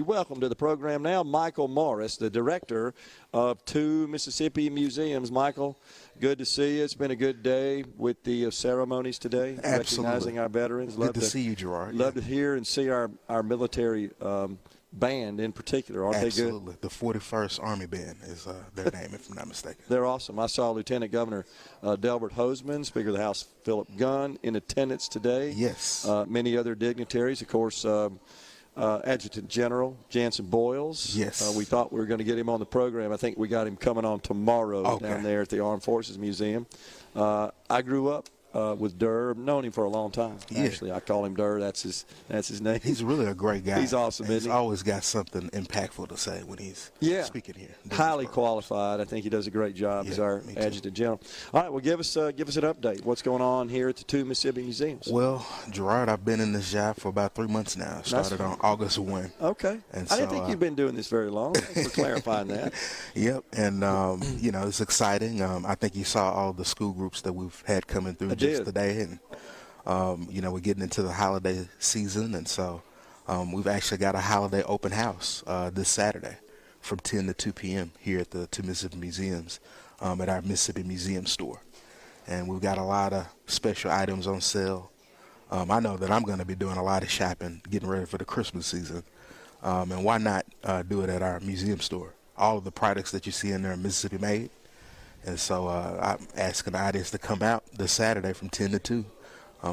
Welcome to the program now, Michael Morris, the director of 2 Mississippi Museums. Michael, good to see you. It's been a good day with the ceremonies today, Absolutely. recognizing our veterans. Good to see you, Gerard. Love to hear and see our military band in particular. Aren't they good? Absolutely. The 41st Army Band is their name, if I'm not mistaken. They're awesome. I saw Lieutenant Governor Delbert Hoseman, Speaker of the House Philip Gunn, in attendance today. Yes. Many other dignitaries, of course. Adjutant General Jansen Boyles. Yes. We thought we were going to get him on the program. I think we got him coming on tomorrow down there at the Armed Forces Museum. I grew up with Durr. I've known him for a long time. Yeah. Actually, I call him Durr. That's his name. He's really a great guy. He's awesome, isn't he? He's always got something impactful to say when he's speaking here. Highly qualified. I think he does a great job as our Adjutant General. All right, well, give us an update. What's going on here at the 2 Mississippi Museums? Well, Gerard, I've been in this job for about 3 months now. Started on August 1. Okay. And I didn't think you've been doing this very long. Thanks for clarifying that. Yep, and it's exciting. I think you saw all the school groups that we've had coming through today, and we're getting into the holiday season, and so we've actually got a holiday open house this Saturday from 10 to 2 p.m. here at the 2 Mississippi Museums at our Mississippi Museum store. And we've got a lot of special items on sale. I know that I'm going to be doing a lot of shopping, getting ready for the Christmas season. And why not do it at our museum store? All of the products that you see in there are Mississippi made. And so I'm asking the audience to come out this Saturday from 10 to 2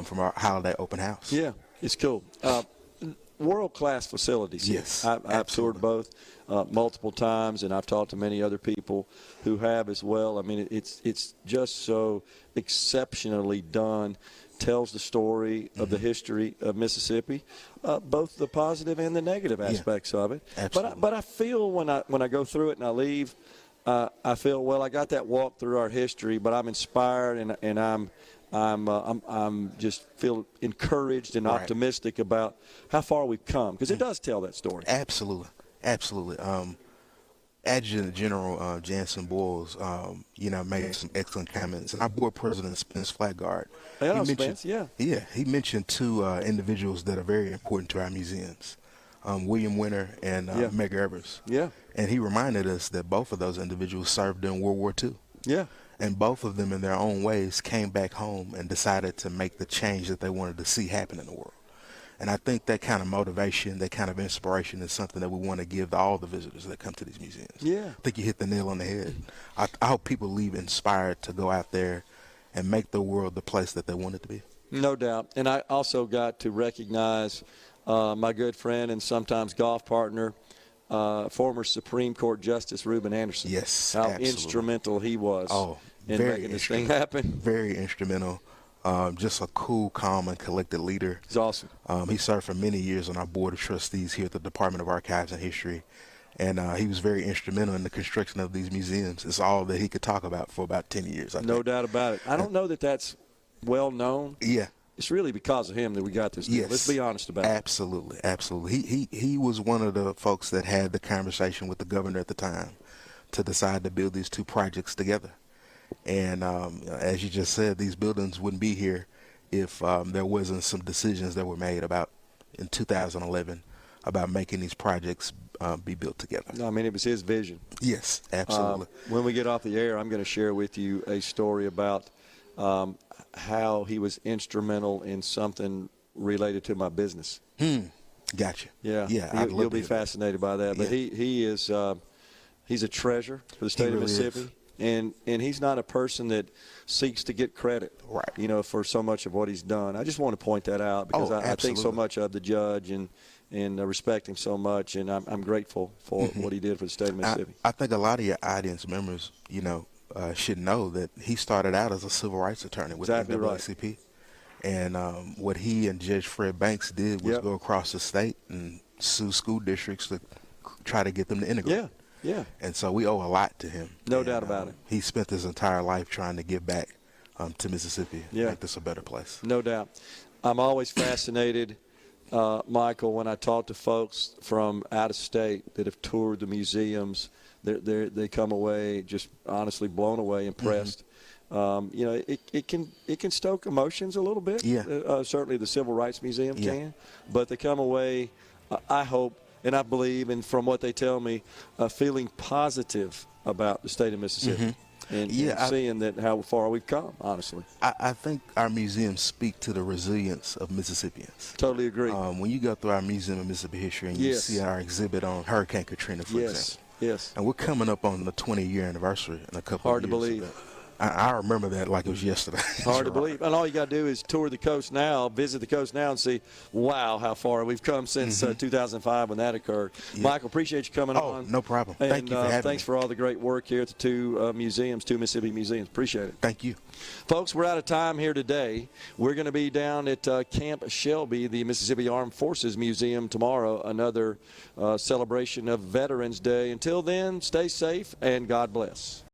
from our holiday open house. Yeah, it's cool. World-class facilities. Yes, I've toured both multiple times, and I've talked to many other people who have as well. I mean, it's just so exceptionally done. Tells the story of the history of Mississippi, both the positive and the negative aspects of it. Absolutely. But I feel when I go through it and I leave, I feel, well, I got that walk through our history, but I'm inspired and I'm just feel encouraged and optimistic about how far we've come, because it does tell that story. Absolutely. Adjutant General Jansen Boyles, made some excellent comments, and our board president Spence Flatguard. He mentioned 2 individuals that are very important to our museums. William Winter and Meg Evers. Yeah. And he reminded us that both of those individuals served in World War II. Yeah. And both of them in their own ways came back home and decided to make the change that they wanted to see happen in the world. And I think that kind of motivation, that kind of inspiration is something that we want to give to all the visitors that come to these museums. Yeah. I think you hit the nail on the head. I hope people leave inspired to go out there and make the world the place that they want it to be. No doubt. And I also got to recognize my good friend and sometimes golf partner, former Supreme Court Justice Reuben Anderson. Yes, how absolutely. instrumental he was in making this thing happen. Very instrumental. Just a cool, calm, and collected leader. He's awesome. He served for many years on our board of trustees here at the Department of Archives and History. And he was very instrumental in the construction of these museums. It's all that he could talk about for about 10 years, I think. No doubt about it. I don't know that that's well known. Yeah. It's really because of him that we got this deal. Yes. Let's be honest about it. Absolutely. He was one of the folks that had the conversation with the governor at the time to decide to build these 2 projects together. And as you just said, these buildings wouldn't be here if there wasn't some decisions that were made in 2011 about making these projects be built together. No, I mean, it was his vision. Yes, absolutely. When we get off the air, I'm going to share with you a story about how he was instrumental in something related to my business. Gotcha. Yeah. You'll be fascinated by that. But he's a treasure for the state of Mississippi. And he's not a person that seeks to get credit, for so much of what he's done. I just want to point that out because I think so much of the judge and respect him so much, and I'm grateful for what he did for the state of Mississippi. I think a lot of your audience members, should know that he started out as a civil rights attorney with the NAACP. And what he and Judge Fred Banks did was go across the state and sue school districts to try to get them to integrate. Yeah. And so we owe a lot to him. No doubt about it. He spent his entire life trying to give back to Mississippi, make this a better place. No doubt. I'm always fascinated, Michael, when I talk to folks from out of state that have toured the museums. They come away just honestly blown away, impressed. It can stoke emotions a little bit. Yeah. Certainly the Civil Rights Museum can. But they come away, I hope, and I believe, and from what they tell me, feeling positive about the state of Mississippi. And seeing that how far we've come, honestly. I think our museums speak to the resilience of Mississippians. Totally agree. When you go through our Museum of Mississippi History and you see our exhibit on Hurricane Katrina, for example. Yes. And we're coming up on the 20-year anniversary in a couple of years. Hard to believe. I remember that like it was yesterday. Hard to believe. And all you got to do is tour the coast now, visit the coast now, and see, wow, how far we've come since 2005 when that occurred. Michael, appreciate you coming on. Oh, no problem. And, thank you for having me. Thanks for all the great work here at the two Mississippi museums. Appreciate it. Thank you. Folks, we're out of time here today. We're going to be down at Camp Shelby, the Mississippi Armed Forces Museum tomorrow, another celebration of Veterans Day. Until then, stay safe and God bless.